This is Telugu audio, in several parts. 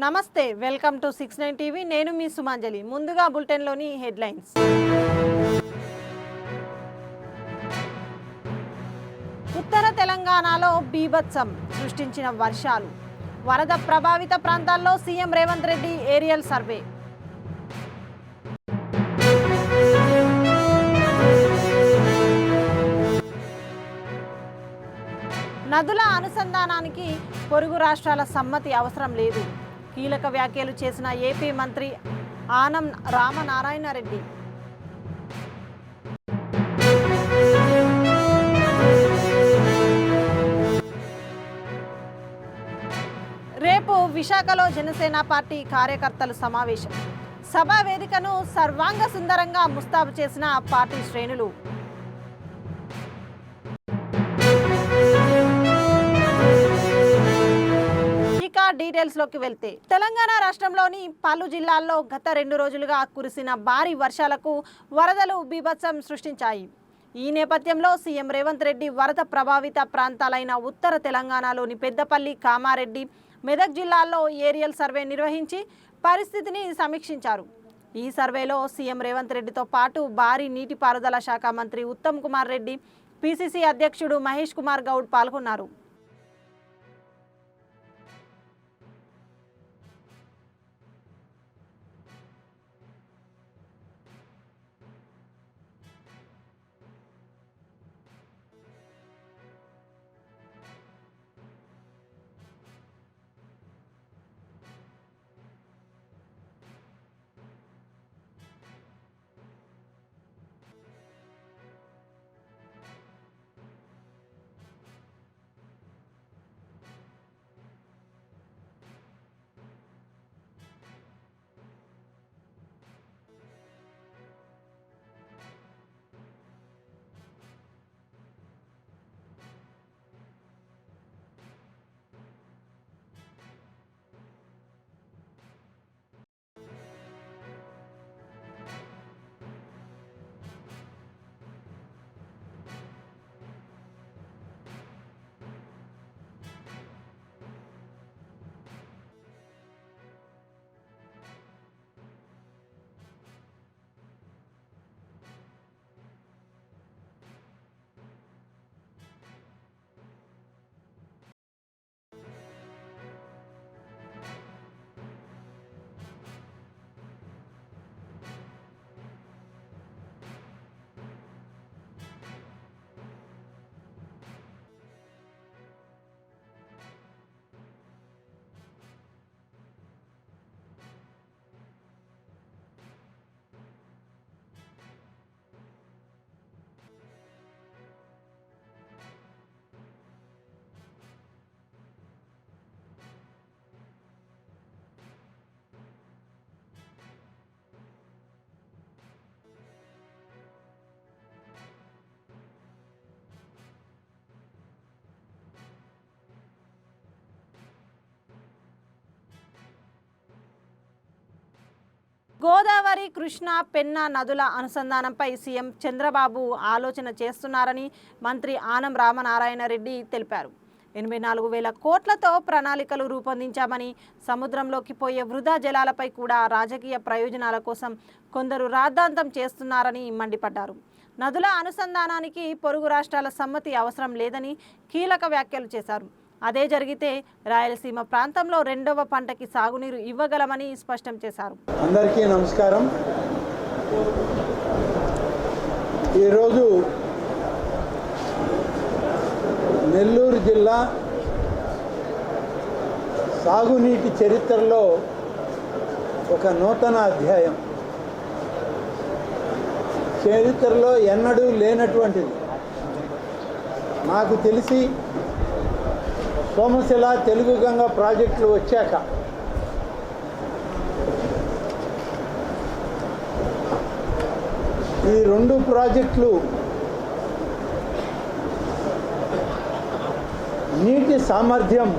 నమస్తే, వెల్కమ్ టు 69 టీవీ. నేను మీ సుమాంజలి. ముందుగా బులెటిన్లోని హెడ్లైన్స్. ఉత్తర తెలంగాణలో బీభత్సం సృష్టించిన వర్షాలు. వరద ప్రభావిత ప్రాంతాల్లో CM Revanth Reddy aerial survey. నదుల అనుసంధానానికి పొరుగు రాష్ట్రాల సమ్మతి అవసరం లేదు. కీలక వ్యాఖ్యలు చేసిన ఏపీ మంత్రి ఆనం రామనారాయణ రెడ్డి. రేపు విశాఖలో జనసేన పార్టీ కార్యకర్తల సమావేశం. సభా వేదికను సర్వాంగ సుందరంగా ముస్తాబు చేసిన పార్టీ శ్రేణులు. డీటెయిల్స్ లోకి వెళ్తే, తెలంగాణ రాష్ట్రంలోని పలు జిల్లాల్లో గత 2 రోజులుగా కురిసిన భారీ వర్షాలకు వరదలు బీభత్సం సృష్టించాయి. ఈ నేపథ్యంలో సీఎం రేవంత్ రెడ్డి వరద ప్రభావిత ప్రాంతాలైన ఉత్తర తెలంగాణలోని పెద్దపల్లి, కామారెడ్డి, మెదక్ జిల్లాల్లో ఏరియల్ సర్వే నిర్వహించి పరిస్థితిని సమీక్షించారు. ఈ సర్వేలో సీఎం రేవంత్ రెడ్డితో పాటు భారీ నీటిపారుదల శాఖ మంత్రి ఉత్తమ్ కుమార్ రెడ్డి, పిసిసి అధ్యక్షుడు మహేష్ కుమార్ గౌడ్ పాల్గొన్నారు. గోదావరి, కృష్ణా, పెన్నా నదుల అనుసంధానంపై సీఎం చంద్రబాబు ఆలోచన చేస్తున్నారని మంత్రి ఆనం రామనారాయణ రెడ్డి తెలిపారు. 84,000 కోట్లతో ప్రణాళికలు రూపొందించామని, సముద్రంలోకి పోయే వృధా జలాలపై కూడా రాజకీయ ప్రయోజనాల కోసం కొందరు రాద్ధాంతం చేస్తున్నారని మండిపడ్డారు. నదుల అనుసంధానానికి పొరుగు రాష్ట్రాల సమ్మతి అవసరం లేదని కీలక వ్యాఖ్యలు చేశారు. అదే జరిగితే రాయలసీమ ప్రాంతంలో 2వ పంటకి సాగునీరు ఇవ్వగలమని స్పష్టం చేశారు. అందరికీ నమస్కారం. ఈరోజు నెల్లూరు జిల్లా సాగునీటి చరిత్రలో ఒక నూతన అధ్యాయం, చరిత్రలో ఎన్నడూ లేనటువంటిది. నాకు తెలిసి సోమశిల, తెలుగు గంగ ప్రాజెక్టులు వచ్చాక ఈ 2 ప్రాజెక్టులు నీటి సామర్థ్యం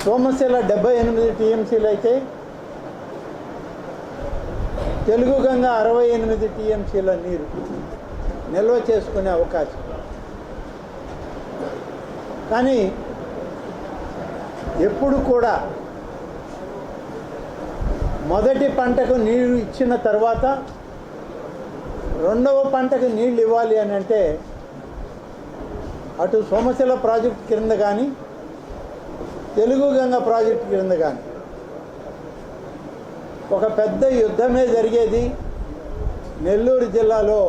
సోమశిల 78 టీఎంసీలు అయితే తెలుగు గంగ 68 టీఎంసీల నీరు నిల్వ చేసుకునే అవకాశం. కానీ ఎప్పుడు కూడా మొదటి పంటకు నీరు ఇచ్చిన తర్వాత రెండవ పంటకు నీళ్ళు ఇవ్వాలి అని అంటే అటు సోమశిల ప్రాజెక్టు క్రింద కానీ తెలుగు గంగ ప్రాజెక్టు క్రింద కానీ ఒక పెద్ద యుద్ధమే జరిగేది నెల్లూరు జిల్లాలో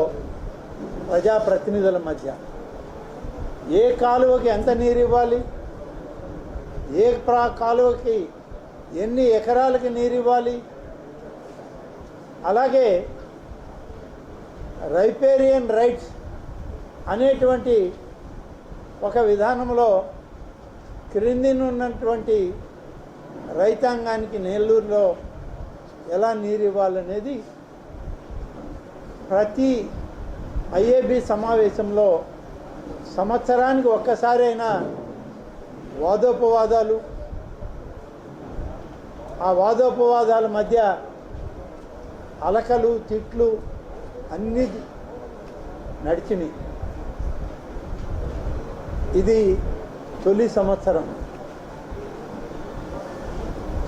ప్రజాప్రతినిధుల మధ్య. ఏ కాలువకి ఎంత నీరు ఇవ్వాలి, ఏ కాలువకి ఎన్ని ఎకరాలకి నీరు ఇవ్వాలి, అలాగే రైపేరియన్ రైట్స్ అనేటువంటి ఒక విధానంలో క్రిందినున్నటువంటి రైతాంగానికి నెల్లూరులో ఎలా నీరు ఇవ్వాలనేది ప్రతి ఐఏబీ సమావేశంలో సంవత్సరానికి ఒక్కసారి అయినా వాదోపవాదాలు, ఆ వాదోపవాదాల మధ్య అలకలు తిట్లు అన్నీ నడిచినాయి. ఇది తొలి సంవత్సరం.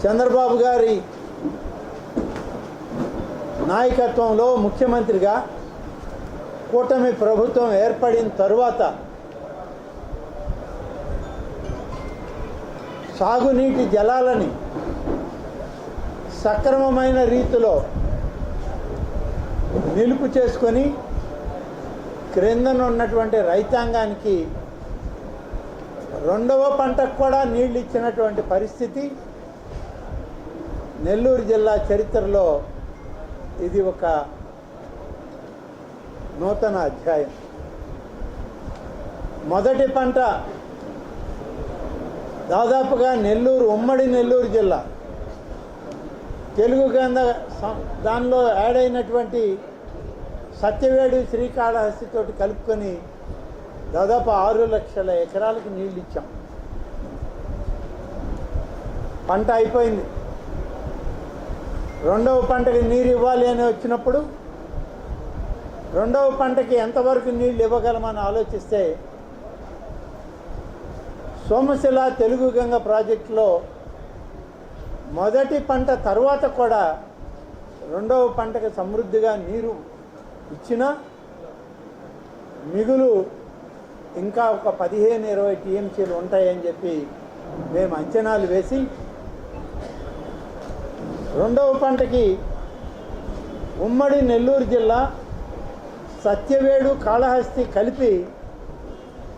చంద్రబాబు గారి నాయకత్వంలో ముఖ్యమంత్రిగా కూటమి ప్రభుత్వం ఏర్పడిన తరువాత సాగునీటి జలాలని సక్రమమైన రీతిలో నిలుపు చేసుకొని క్రిందనున్నటువంటి రైతాంగానికి రెండవ పంటకు కూడా నీళ్ళు ఇచ్చినటువంటి పరిస్థితి నెల్లూరు జిల్లా చరిత్రలో ఇది ఒక నూతన అధ్యాయం. మొదటి పంట దాదాపుగా నెల్లూరు, ఉమ్మడి నెల్లూరు జిల్లా తెలుగు గంగ దానిలో యాడ్ అయినటువంటి సత్యవేడు శ్రీకాళహస్తితోటి కలుపుకొని దాదాపు 6 లక్షల ఎకరాలకు నీళ్ళు ఇచ్చాం. పంట అయిపోయింది. రెండవ పంటకి నీరు ఇవ్వాలి అని వచ్చినప్పుడు రెండవ పంటకి ఎంతవరకు నీళ్ళు ఇవ్వగలమని ఆలోచిస్తే సోమశిల తెలుగు గంగ ప్రాజెక్టులో మొదటి పంట తర్వాత కూడా రెండవ పంటకు సమృద్ధిగా నీరు ఇచ్చినా మిగులు ఇంకా ఒక 15-20 టీఎంసీలు ఉంటాయని చెప్పి మేము అంచనాలు వేసి రెండవ పంటకి ఉమ్మడి నెల్లూరు జిల్లా సత్యవేడు కాళహస్తి కలిపి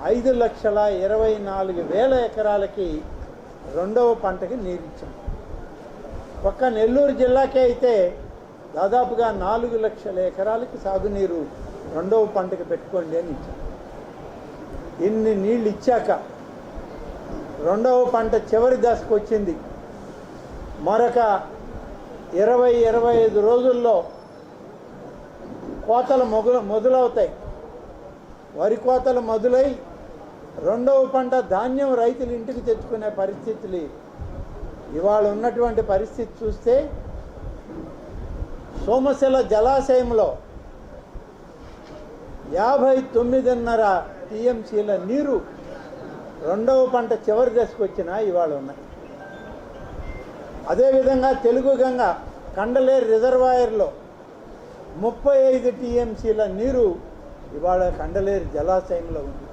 5,24,000 ఎకరాలకి రెండవ పంటకి నీరు ఇచ్చాం. ఒక్క నెల్లూరు జిల్లాకే అయితే దాదాపుగా 4 లక్షల ఎకరాలకి సాగునీరు రెండవ పంటకి పెట్టుకోండి అని ఇచ్చాం. ఇన్ని నీళ్ళు ఇచ్చాక రెండవ పంట చివరి దశకు వచ్చింది. మరొక 20-25 రోజుల్లో కోతలు మొదలవుతాయి. వరి కోతలు మొదలై రెండవ పంట ధాన్యం రైతులు ఇంటికి తెచ్చుకునే పరిస్థితులు ఇవాళ ఉన్నటువంటి పరిస్థితి చూస్తే సోమశిల జలాశయంలో 59.5 టీఎంసీల నీరు రెండవ పంట చివరి దశకు వచ్చినా ఇవాళ ఉన్నాయి. అదేవిధంగా తెలుగు గంగ కండలేరు రిజర్వాయర్లో 35 టీఎంసీల నీరు ఇవాళ కండలేరు జలాశయంలో ఉంది.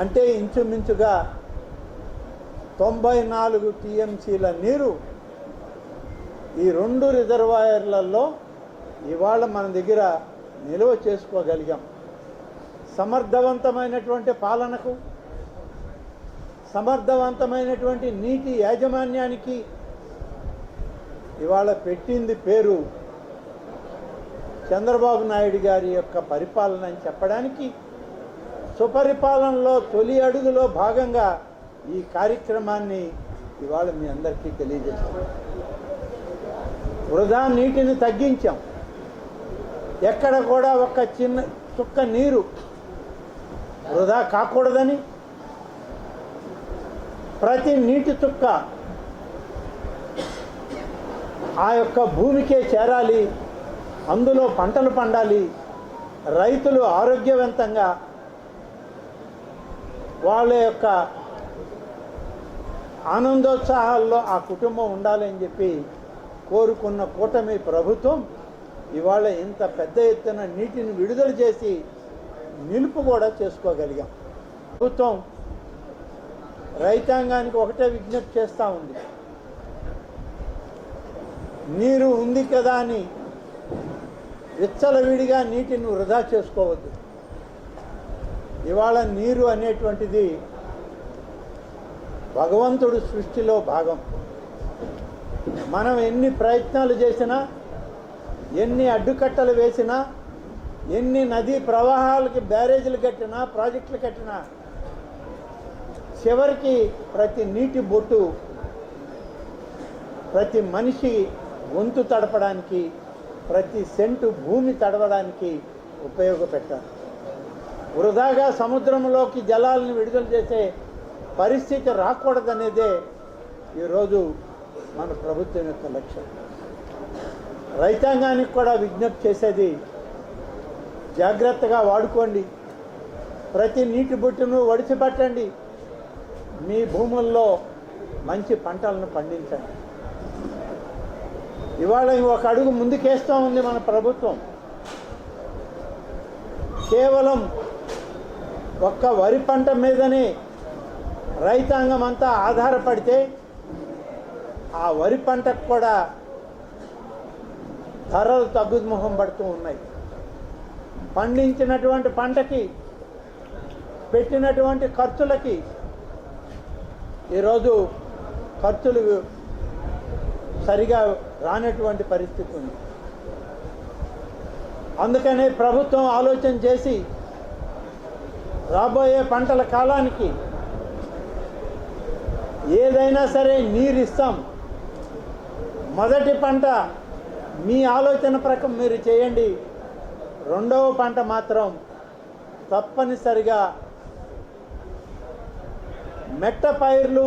అంటే ఇంచుమించుగా 94 టీఎంసీల నీరు ఈ 2 రిజర్వాయర్లలో ఇవాళ మన దగ్గర నిల్వ చేసుకోగలిగాం. సమర్థవంతమైనటువంటి పాలనకు, సమర్థవంతమైనటువంటి నీటి యాజమాన్యానికి ఇవాళ పెట్టింది పేరు చంద్రబాబు నాయుడు గారి యొక్క పరిపాలన అని చెప్పడానికి సుపరిపాలనలో తొలి అడుగులో భాగంగా ఈ కార్యక్రమాన్ని ఇవాళ మీ అందరికీ తెలియజేస్తాం. వృధా నీటిని తగ్గించాం. ఎక్కడ కూడా ఒక చిన్న చుక్క నీరు వృధా కాకూడదని ప్రతి నీటి చుక్క ఆ యొక్క భూమికే చేరాలి, అందులో పంటలు పండాలి, రైతులు ఆరోగ్యవంతంగా వాళ్ళ యొక్క ఆనందోత్సాహాల్లో ఆ కుటుంబం ఉండాలని చెప్పి కోరుకున్న కూటమి ప్రభుత్వం ఇవాళ ఇంత పెద్ద ఎత్తున నీటిని విడుదల చేసి నిలుపు కూడా చేసుకోగలిగాం. ప్రభుత్వం రైతాంగానికి ఒకటే విజ్ఞప్తి చేస్తూ ఉంది, నీరు ఉంది కదా అని విచ్చలవిడిగా నీటిని వృధా చేసుకోవద్దు. ఇవాళ నీరు అనేటువంటిది భగవంతుడి సృష్టిలో భాగం. మనం ఎన్ని ప్రయత్నాలు చేసినా, ఎన్ని అడ్డుకట్టలు వేసినా, ఎన్ని నదీ ప్రవాహాలకి బ్యారేజీలు కట్టినా, ప్రాజెక్టులు కట్టినా, చివరికి ప్రతి నీటి బొట్టు ప్రతి మనిషి గొంతు తడపడానికి, ప్రతి సెంటు భూమి తడవడానికి ఉపయోగపెట్టాలి. వృధాగా సముద్రంలోకి జలాలను విడుదల చేసే పరిస్థితి రాకూడదనేదే ఈరోజు మన ప్రభుత్వం యొక్క లక్ష్యం. రైతాంగానికి కూడా విజ్ఞప్తి చేసేది, జాగ్రత్తగా వాడుకోండి, ప్రతి నీటి బొట్టును ఒడిసిపట్టండి, మీ భూముల్లో మంచి పంటలను పండించండి. ఇవాళ ఒక అడుగు ముందుకేస్తూ ఉంది మన ప్రభుత్వం. కేవలం ఒక్క వరి పంట మీదనే రైతాంగం అంతా ఆధారపడితే ఆ వరి పంటకు కూడా ధరలు తగ్గుముఖం పడుతూ ఉన్నాయి. పండించినటువంటి పంటకి పెట్టినటువంటి ఖర్చులకి ఈరోజు ఖర్చులు సరిగా రానటువంటి పరిస్థితి ఉంది. అందుకనే ప్రభుత్వం ఆలోచన చేసి రాబోయే పంటల కాలానికి ఏదైనా సరే నీరు ఇస్తాం. మొదటి పంట మీ ఆలోచన ప్రకారం మీరు చేయండి, రెండవ పంట మాత్రం తప్పనిసరిగా మెట్ట పైర్లు,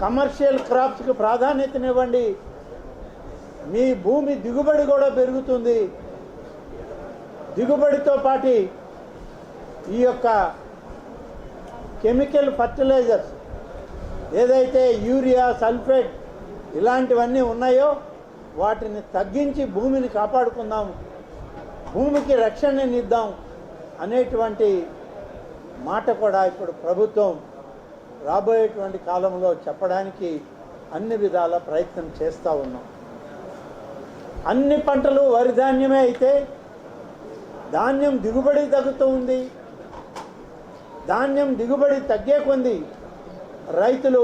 కమర్షియల్ క్రాప్స్కి ప్రాధాన్యతనివ్వండి. మీ భూమి దిగుబడి కూడా పెరుగుతుంది. దిగుబడితో పాటు ఈ యొక్క కెమికల్ ఫర్టిలైజర్స్ ఏదైతే యూరియా, సల్ఫేట్ ఇలాంటివన్నీ ఉన్నాయో వాటిని తగ్గించి భూమిని కాపాడుకుందాం, భూమికి రక్షణనిద్దాం అనేటువంటి మాట కూడా ఇప్పుడు ప్రభుత్వం రాబోయేటువంటి కాలంలో చెప్పడానికి అన్ని విధాల ప్రయత్నం చేస్తూ ఉన్నాం. అన్ని పంటలు వరి ధాన్యమే అయితే ధాన్యం దిగుబడి తగ్గుతూ ఉంది. ధాన్యం దిగుబడి తగ్గే కొంది రైతులు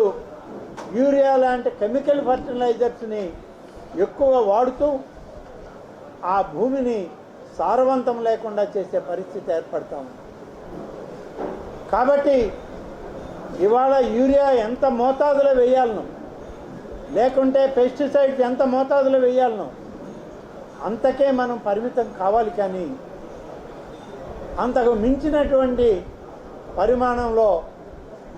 యూరియా లాంటి కెమికల్ ఫర్టిలైజర్స్ని ఎక్కువ వాడుతూ ఆ భూమిని సారవంతం లేకుండా చేసే పరిస్థితి ఏర్పడతా ఉంది. కాబట్టి ఇవాళ యూరియా ఎంత మోతాదులో వేయాలనో, లేకుంటే పెస్టిసైడ్స్ ఎంత మోతాదులో వేయాలనో అంతకే మనం పరిమితం కావాలి. కానీ అంతకు మించినటువంటి పరిమాణంలో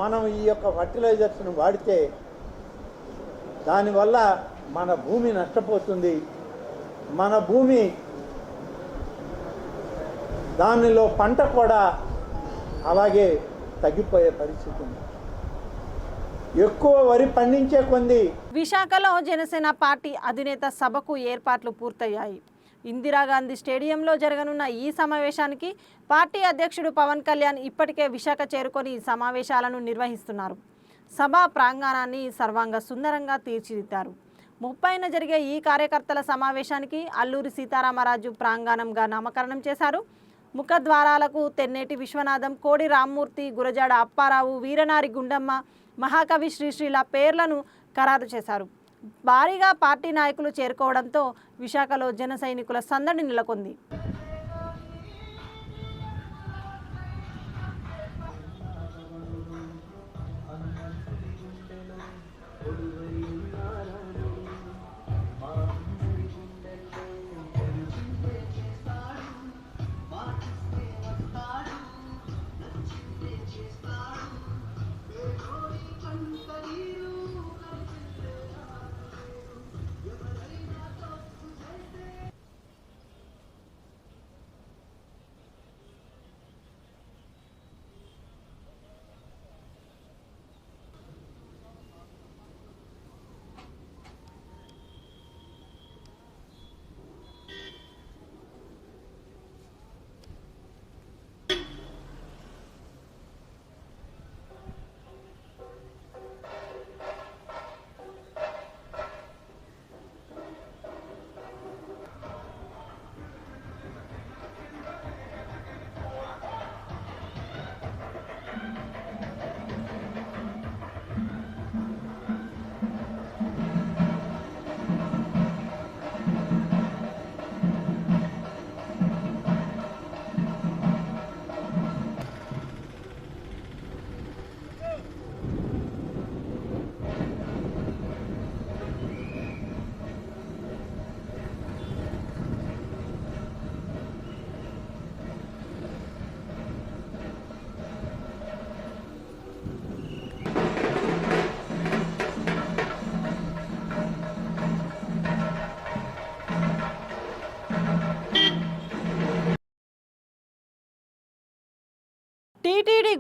మనం ఈ యొక్క ఫర్టిలైజర్స్ను వాడితే దానివల్ల మన భూమి నష్టపోతుంది. మన భూమి దానిలో పంట కూడా అలాగే తగ్గిపోయే పరిస్థితి ఉంది. ఎక్కువ వరి పండించే కొంది. విశాఖలో జనసేన పార్టీ అధినేత సభకు ఏర్పాట్లు పూర్తయ్యాయి. ఇందిరాగాంధీ స్టేడియంలో జరగనున్న ఈ సమావేశానికి పార్టీ అధ్యక్షుడు పవన్ కళ్యాణ్ ఇప్పటికే విశాఖ చేరుకొని సమావేశాలను నిర్వహిస్తున్నారు. సభా ప్రాంగణాన్ని సర్వాంగ సుందరంగా తీర్చిదిద్దారు. 30న జరిగే ఈ కార్యకర్తల సమావేశానికి అల్లూరి సీతారామరాజు ప్రాంగణంగా నామకరణం చేశారు. ముఖద్వారాలకు తెన్నేటి విశ్వనాథం, కోడి రామ్మూర్తి, గురజాడ అప్పారావు, వీరనారి గుండమ్మ, మహాకవి శ్రీశ్రీల పేర్లను ఖరారు చేశారు. భారీగా పార్టీ నాయకులు చేరుకోవడంతో విశాఖలో జన సైనికుల సందడి నెలకొంది.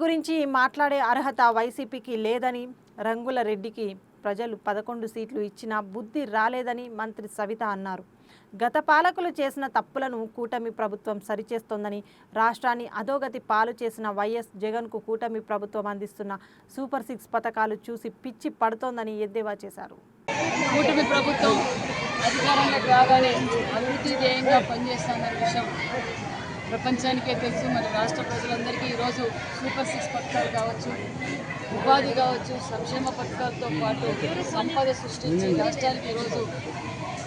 గురించి మాట్లాడే అర్హత వైసీపీకి లేదని, రంగుల రెడ్డికి ప్రజలు 11 సీట్లు ఇచ్చినా బుద్ధి రాలేదని మంత్రి సవిత అన్నారు. గత పాలకులు చేసిన తప్పులను కూటమి ప్రభుత్వం సరిచేస్తోందని, రాష్ట్రాన్ని అధోగతి పాలు చేసిన వైఎస్ జగన్కు కూటమి ప్రభుత్వం అందిస్తున్న సూపర్ 6 పథకాలు చూసి పిచ్చి పడుతోందని ఎద్దేవా చేశారు. కూటమి ప్రభుత్వం అధికారంలోకి రాగానే అభివృద్ధి ధ్యేయంగా పనిచేస్తున్న విషయం ప్రపంచానికే తెలుసు. మరి రాష్ట్ర ప్రజలందరికీ ఈరోజు సూపర్ 6 పథకాలు కావచ్చు, ఉపాధి కావచ్చు, సంక్షేమ పథకాలతో పాటు సంపద సృష్టించి రాష్ట్రానికి ఈరోజు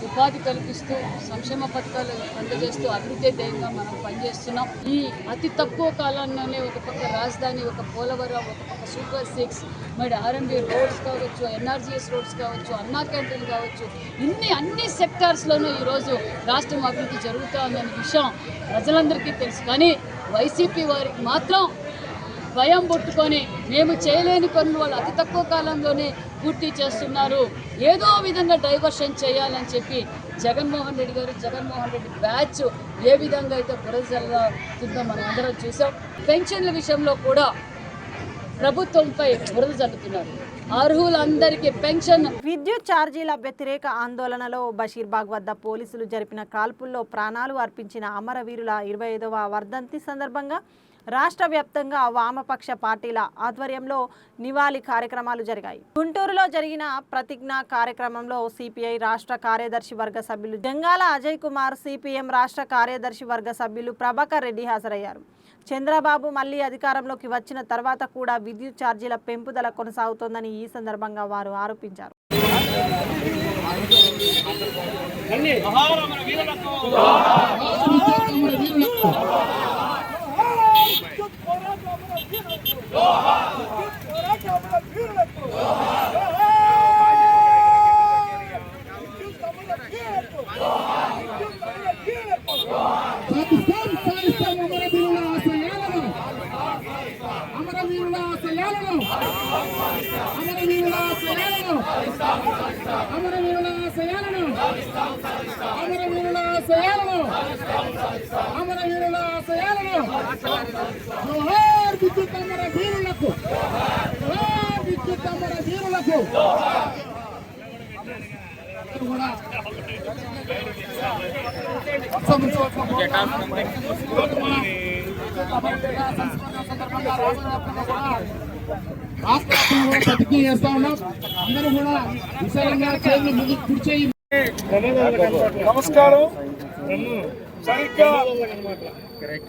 ఉపాధి కల్పిస్తూ సంక్షేమ పథకాలు అందజేస్తూ అభివృద్ధి ధ్యేయంగా మనం పనిచేస్తున్నాం. ఈ అతి తక్కువ కాలంలోనే ఒక పక్క రాజధాని, ఒక పోలవరం, ఒక పక్క సూపర్ 6, మరి ఆర్ఎంబీ రోడ్స్ కావచ్చు, ఎన్ఆర్జీఎస్ రోడ్స్ కావచ్చు, అన్నా క్యాంటీన్ కావచ్చు, అన్ని సెక్టార్స్లోనూ ఈరోజు రాష్ట్రం అభివృద్ధి జరుగుతుందనే విషయం ప్రజలందరికీ తెలుసు. కానీ వైసీపీ వారికి మాత్రం భయం పుట్టుకొని మేము చేయలేని పనులు వాళ్ళు అతి తక్కువ కాలంలోనే పూర్తి చేస్తున్నారు, ఏదో విధంగా డైవర్షన్ చేయాలని చెప్పి జగన్మోహన్ రెడ్డి బ్యాచ్ ఏ విధంగా అయితే బురద మనం అందరం చూసాం. పెన్షన్ల విషయంలో కూడా ప్రభుత్వంపై బురద జల్లుతున్నారు. అర్హులందరికీ పెన్షన్. విద్యుత్ ఛార్జీల వ్యతిరేక ఆందోళనలో బషీర్బాగ్ వద్ద పోలీసులు జరిపిన కాల్పుల్లో ప్రాణాలు అర్పించిన అమరవీరుల 25వ వర్ధంతి సందర్భంగా రాష్ట్ర వ్యాప్తంగా వామపక్ష పార్టీల ఆధ్వర్యంలో నివాళి కార్యక్రమాలు జరిగాయి. గుంటూరులో జరిగిన ప్రతిజ్ఞ కార్యక్రమంలో సిపిఐ రాష్ట్ర కార్యదర్శి వర్గ సభ్యులు జంగాల అజయ్ కుమార్, సిపిఎం రాష్ట్ర కార్యదర్శి వర్గ సభ్యులు ప్రభాకర్ రెడ్డి హాజరయ్యారు. చంద్రబాబు మళ్లీ అధికారంలోకి వచ్చిన తర్వాత కూడా విద్యుత్ ఛార్జీల పెంపుదల కొనసాగుతోందని ఈ సందర్భంగా వారు ఆరోపించారు. నమస్కారం. సరిగ్గా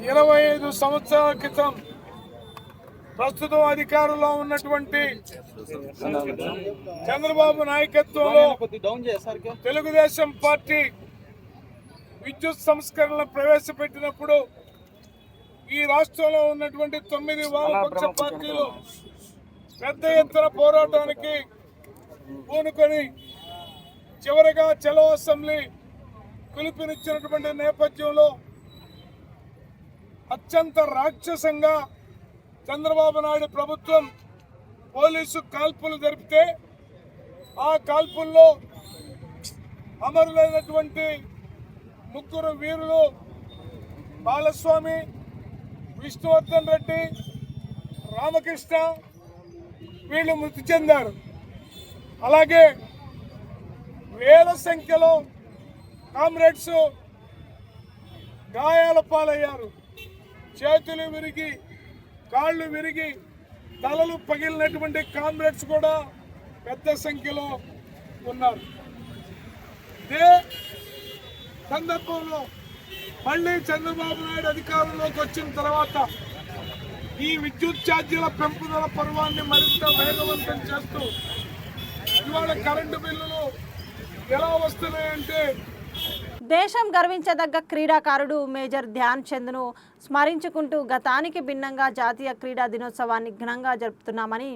25 సంవత్సరాల క్రితం ప్రస్తుతం అధికారంలో ఉన్నటువంటి చంద్రబాబు నాయకత్వంలో తెలుగుదేశం పార్టీ విద్యుత్ సంస్కరణలు ప్రవేశపెట్టినప్పుడు ఈ రాష్ట్రంలో ఉన్నటువంటి 9 వామపక్ష పార్టీలు పెద్ద ఎత్తున పోరాటానికి పూనుకొని చివరిగా చలో అసెంబ్లీ పిలుపునిచ్చినటువంటి నేపథ్యంలో అత్యంత రాక్షసంగా చంద్రబాబు నాయుడు ప్రభుత్వం పోలీసు కాల్పులు జరిపితే ఆ కాల్పుల్లో అమరులైనటువంటి 3 వీరులు బాలస్వామి, విష్ణువర్ధన్ రెడ్డి, రామకృష్ణ వీళ్ళు మృతి చెందారు. అలాగే వేల సంఖ్యలో కామ్రేడ్స్ గాయాల పాలయ్యారు. చేతులు విరిగి, కాళ్ళు విరిగి, తలలు పగిలినటువంటి కామ్రేడ్స్ కూడా పెద్ద సంఖ్యలో ఉన్నారు. ఇదే సందర్భంలో మళ్ళీ చంద్రబాబు నాయుడు అధికారంలోకి వచ్చిన తర్వాత ఈ విద్యుత్ ఛార్జీల పెంపుదల పర్వాన్ని మరింత వేగవంతం చేస్తూ ఇవాళ కరెంటు బిల్లులు ఎలా వస్తున్నాయంటే దేశం గర్వించదగ్గ క్రీడాకారుడు మేజర్ ధ్యాన్ చంద్ను స్మరించుకుంటూ గతానికి భిన్నంగా జాతీయ క్రీడా దినోత్సవాన్ని ఘనంగా జరుపుతున్నామని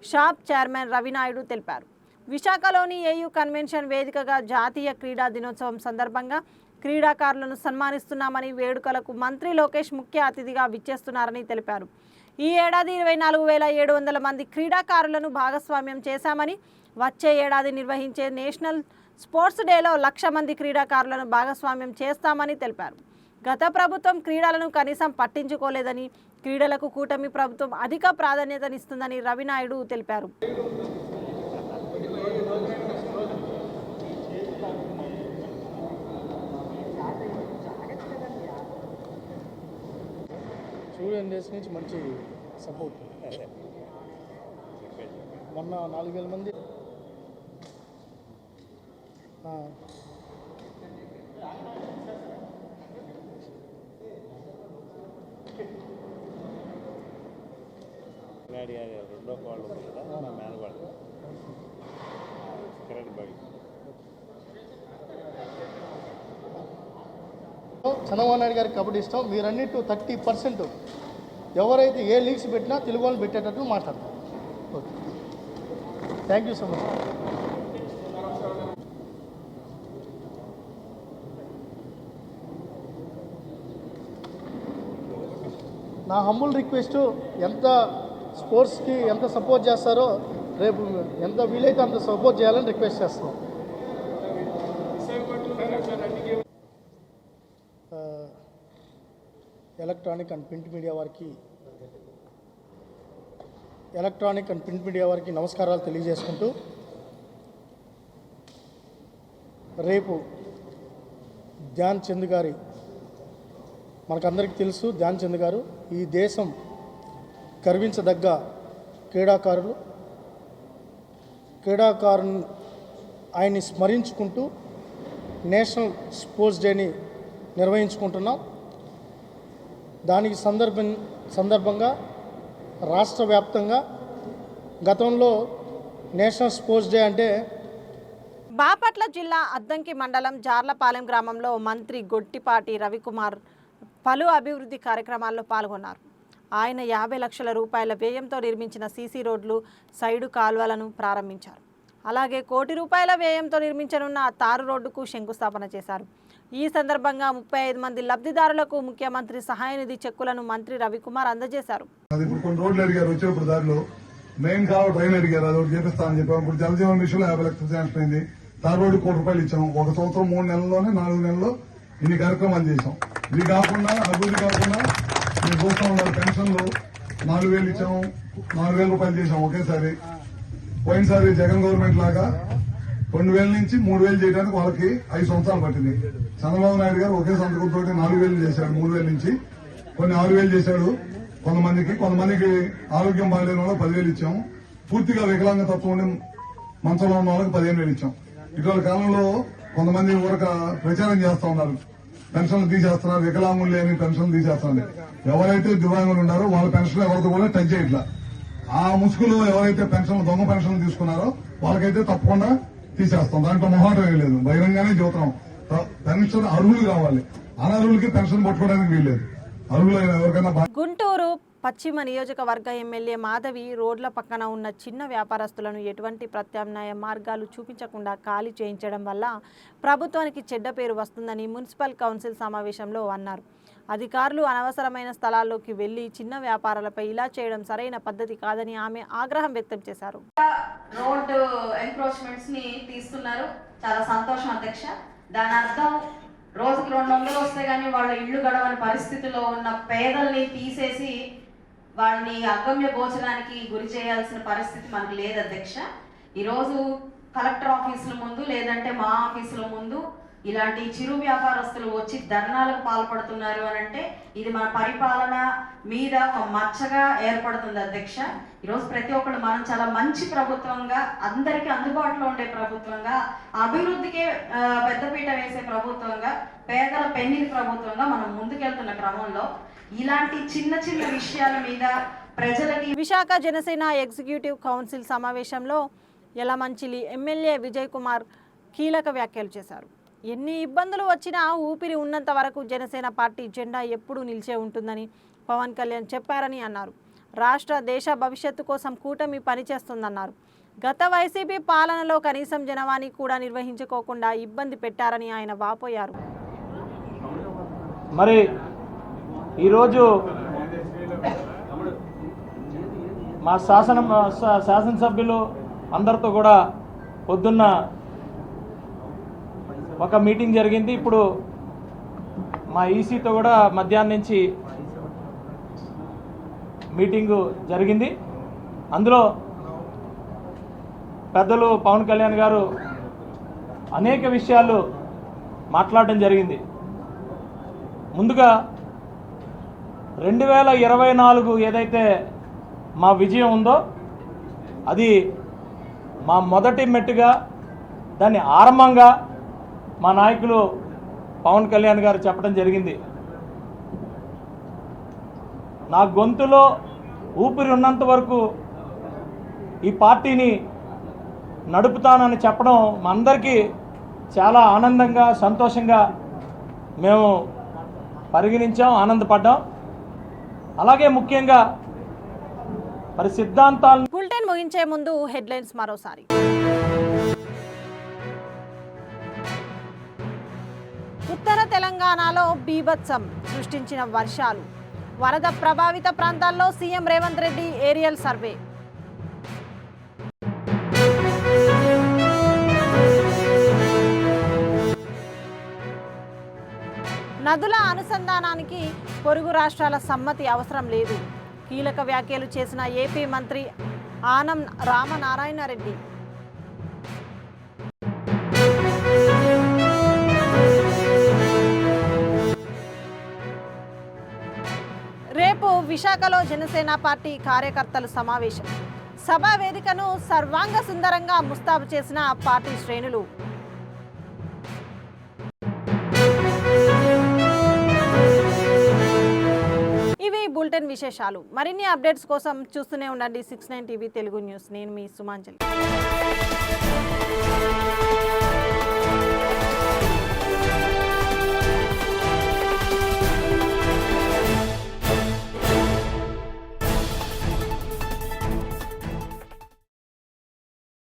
షాప్ చైర్మన్ రవినాయుడు తెలిపారు. విశాఖలోని ఏయూ కన్వెన్షన్ వేదికగా జాతీయ క్రీడా దినోత్సవం సందర్భంగా క్రీడాకారులను సన్మానిస్తున్నామని, వేడుకలకు మంత్రి లోకేష్ ముఖ్య అతిథిగా విచ్చేస్తున్నారని తెలిపారు. ఈ ఏడాది 24,700 మంది క్రీడాకారులను భాగస్వామ్యం చేశామని, వచ్చే ఏడాది నిర్వహించే నేషనల్ స్పోర్ట్స్ డేలో 1,00,000 మంది క్రీడాకారులను భాగస్వామ్యం చేస్తామని తెలిపారు. గత ప్రభుత్వం క్రీడలను కనీసం పట్టించుకోలేదని, క్రీడలకు కూటమి ప్రభుత్వం అధిక ప్రాధాన్యతనిస్తుందని రవినాయుడు తెలిపారు. స్టూడెంట్ డేస్ నుంచి మంచి సపోర్ట్. మొన్న 4,000 మంది రెండో వాళ్ళు కదా నా మేనవాళ్ళు కిరణ్ బాయ్. చంద్రబాబు నాయుడు గారికి కబడ్డీ ఇష్టం. మీరన్నిటి 30% ఎవరైతే ఏ లీగ్స్ పెట్టినా తెలుగు వాళ్ళు పెట్టేటట్టు మాట్లాడతారు. Okay, thank you so much. నా హంబుల్ రిక్వెస్ట్, ఎంత స్పోర్ట్స్కి ఎంత సపోర్ట్ చేస్తారో రేపు ఎంత వీలైతే అంత సపోర్ట్ చేయాలని రిక్వెస్ట్ చేస్తున్నాం. ఎలక్ట్రానిక్ అండ్ ప్రింట్ మీడియా వారికి నమస్కారాలు తెలియజేసుకుంటూ, రేపు ధ్యాన్ చంద్ గారి, మనకందరికీ తెలుసు ధ్యాన్ చంద్ గారు ఈ దేశం గర్వించదగ్గ క్రీడాకారులు. ఆయన్ని స్మరించుకుంటూ నేషనల్ స్పోర్ట్స్ డేని నిర్వహించుకుంటున్నాం. దానికి సందర్భంగా రాష్ట్ర వ్యాప్తంగా గతంలో నేషనల్ స్పోర్ట్స్ డే అంటే బాపట్ల జిల్లా అద్దంకి మండలం జార్లపాలెం గ్రామంలో మంత్రి గొట్టిపాటి రవికుమార్ పలు అభివృద్ధి కార్యక్రమాల్లో పాల్గొన్నారు. ఆయన 50 లక్షల రూపాయల వ్యయంతో నిర్మించిన సీసీ రోడ్లు, సైడు కాల్వలను ప్రారంభించారు. అలాగే 1 కోటి రూపాయల వ్యయంతో నిర్మించనున్న తారు రోడ్డుకు శంకుస్థాపన చేశారు. ఈ సందర్భంగా 35 మంది లబ్ధిదారులకు ముఖ్యమంత్రి సహాయ నిధి చెక్కులను మంత్రి రవికుమార్ అందజేశారు. కొన్ని రోడ్లు అడిగారు, వచ్చేప్పుడు దారిలో మెయిన్ కావాలి ట్రైన్ అడిగారు, అది ఒకటి చేపిస్తామని చెప్పాము. ఇప్పుడు జలజీవన్ మిషన్ 50 లక్షలు శాంక్షన్ అయింది. తారు రోడ్డు 1 కోటి రూపాయలు ఇచ్చాము. 1 సంవత్సరం 3 నెలల్లోనే 4 నెలల్లో ఇన్ని కార్యక్రమాలు చేశాం. ఇది కాకుండా అభివృద్ధి కాకుండా మీరు చూస్తా ఉన్నారు, పెన్షన్లు 4,000 ఇచ్చాము, 4,000 రూపాయలు చేశాం ఒకేసారి. పోయినసారి జగన్ గవర్నమెంట్ లాగా 2,000 నుంచి 3,000 చేయడానికి వాళ్ళకి 5 సంవత్సరాలు పట్టింది. చంద్రబాబు నాయుడు గారు ఒకే సంతకంతో 4,000 చేశాడు, 3,000 నుంచి కొన్ని 6,000 చేశాడు. కొంతమందికి ఆరోగ్యం బాగాలేని వాళ్ళకి 10,000 ఇచ్చాము. పూర్తిగా వికలాంగ తత్వం ఉండి మంచంలో ఉన్న వాళ్ళకి 15,000 ఇచ్చాం. ఇటీవల కాలంలో కొంతమంది ఊరక ప్రచారం చేస్తా ఉన్నారు, పెన్షన్లు తీసేస్తున్నారు, వికలాంగులు లేని పెన్షన్లు తీసేస్తున్నారు. ఎవరైతే దివ్యాంగులు ఉన్నారో వాళ్ళ పెన్షన్ ఎవరితో కూడా టచ్ చేయట్లా. ఆ ముసుగులో ఎవరైతే దొంగ పెన్షన్లు తీసుకున్నారో వాళ్ళకైతే తప్పకుండా తీసేస్తాం. దాంట్లో మొహాటం లేదు, బహిరంగానే చెబుతున్నాం. పెన్షన్ అర్హులు కావాలి, అనర్హులకి పెన్షన్ పట్టుకోవడానికి వీల్లేదు. అర్హులైన ఎవరికైనా. గుంటూరు పశ్చిమ నియోజకవర్గ ఎమ్మెల్యే మాధవి రోడ్ల పక్కన ఉన్న చిన్న వ్యాపారస్తులను ఎటువంటి ప్రత్యామ్నాయ మార్గాలు చూపించకుండా ఖాళీ చేయించడం వల్ల ప్రభుత్వానికి చెడ్డ పేరు వస్తుందని మున్సిపల్ కౌన్సిల్ సమావేశంలో అన్నారు. అధికారులు అనవసరమైన స్థలాల్లోకి వెళ్లి చిన్న వ్యాపారాలపై ఇలా చేయడం సరైన పద్ధతి కాదని ఆమె ఆగ్రహం వ్యక్తం చేశారు. రోడ్డు ఎంక్రోచ్మెంట్స్ ని తీస్తున్నారు, చాలా సంతోషం అధ్యక్ష. దాని అర్థం రోజుకి 200 వస్తే గానీ వాళ్ళ ఇళ్లు గడవని పరిస్థితిలో ఉన్న పేదల్ని తీసేసి వాళ్ళని అగమ్య గోచరానికి గురి చేయాల్సిన పరిస్థితి మనకు లేదు అధ్యక్ష. ఈరోజు కలెక్టర్ ఆఫీసుల ముందు లేదంటే మా ఆఫీసుల ముందు ఇలాంటి చిరు వ్యాపారస్తులు వచ్చి ధర్నాలకు పాల్పడుతున్నారు అని అంటే ఇది మన పరిపాలన మీద ఒక మచ్చగా ఏర్పడుతుంది అధ్యక్ష. ఈరోజు ప్రతి ఒక్కరు మనం చాలా మంచి ప్రభుత్వంగా, అందరికీ అందుబాటులో ఉండే ప్రభుత్వంగా, అభివృద్ధికే పెద్దపీట వేసే ప్రభుత్వంగా, పేదల పెన్నిధి ప్రభుత్వంగా మనం ముందుకెళ్తున్న క్రమంలో ఇలాంటి చిన్న చిన్న విషయాల మీద ప్రజలకి. విశాఖ జనసేన ఎగ్జిక్యూటివ్ కౌన్సిల్ సమావేశంలో యలమంచిలి ఎమ్మెల్యే విజయ్ కుమార్ కీలక వ్యాఖ్యలు చేశారు. ఎన్ని ఇబ్బందులు వచ్చినా ఊపిరి ఉన్నంత వరకు జనసేన పార్టీ జెండా ఎప్పుడూ నిలిచే ఉంటుందని పవన్ కళ్యాణ్ చెప్పారని అన్నారు. రాష్ట్ర దేశ భవిష్యత్తు కోసం కూటమి పనిచేస్తుందన్నారు. గత వైసీపీ పాలనలో కనీసం జనవాణి కూడా నిర్వహించుకోకుండా ఇబ్బంది పెట్టారని ఆయన వాపోయారు. మరి ఈరోజు మా శాసనసభ్యులు అందరితో కూడా పొద్దున్న ఒక మీటింగ్ జరిగింది. ఇప్పుడు మా ఈసీతో కూడా మధ్యాహ్నం నుంచి మీటింగు జరిగింది. అందులో పెద్దలు పవన్ కళ్యాణ్ గారు అనేక విషయాలు మాట్లాడడం జరిగింది. ముందుగా 2024 ఏదైతే మా విజయం ఉందో అది మా మొదటి మెట్టుగా, దాన్ని ఆరంభంగా మా నాయకులు పవన్ కళ్యాణ్ గారు చెప్పడం జరిగింది. నా గొంతులో ఊపిరి ఉన్నంత వరకు ఈ పార్టీని నడుపుతానని చెప్పడం మా అందరికీ చాలా ఆనందంగా, సంతోషంగా మేము పరిగణించాం, ఆనందపడ్డాం. అలాగే ముఖ్యంగా మరి సిద్ధాంతాలు. బులెటిన్ ముగించే ముందు హెడ్లైన్స్ మరోసారి. ఉత్తర తెలంగాణలో బీభత్సం సృష్టించిన వర్షాలు. వరద ప్రభావిత ప్రాంతాల్లో CM Revanth Reddy aerial survey. నదుల అనుసంధానానికి పొరుగు రాష్ట్రాల సమ్మతి అవసరం లేదు. కీలక వ్యాఖ్యలు చేసిన ఏపీ మంత్రి ఆనం రామనారాయణ రెడ్డి. రేపు విశాఖలో జనసేన పార్టీ కార్యకర్తల సమావేశం. సభా వేదికను సర్వాంగ సుందరంగా ముస్తాబు చేసిన పార్టీ శ్రేణులు. ఇవి బులెటిన్ విశేషాలు. మరిన్ని అప్డేట్స్ కోసం చూస్తూనే ఉండండి 69 టీవీ తెలుగు న్యూస్. నేను మీ సుమాంజలి.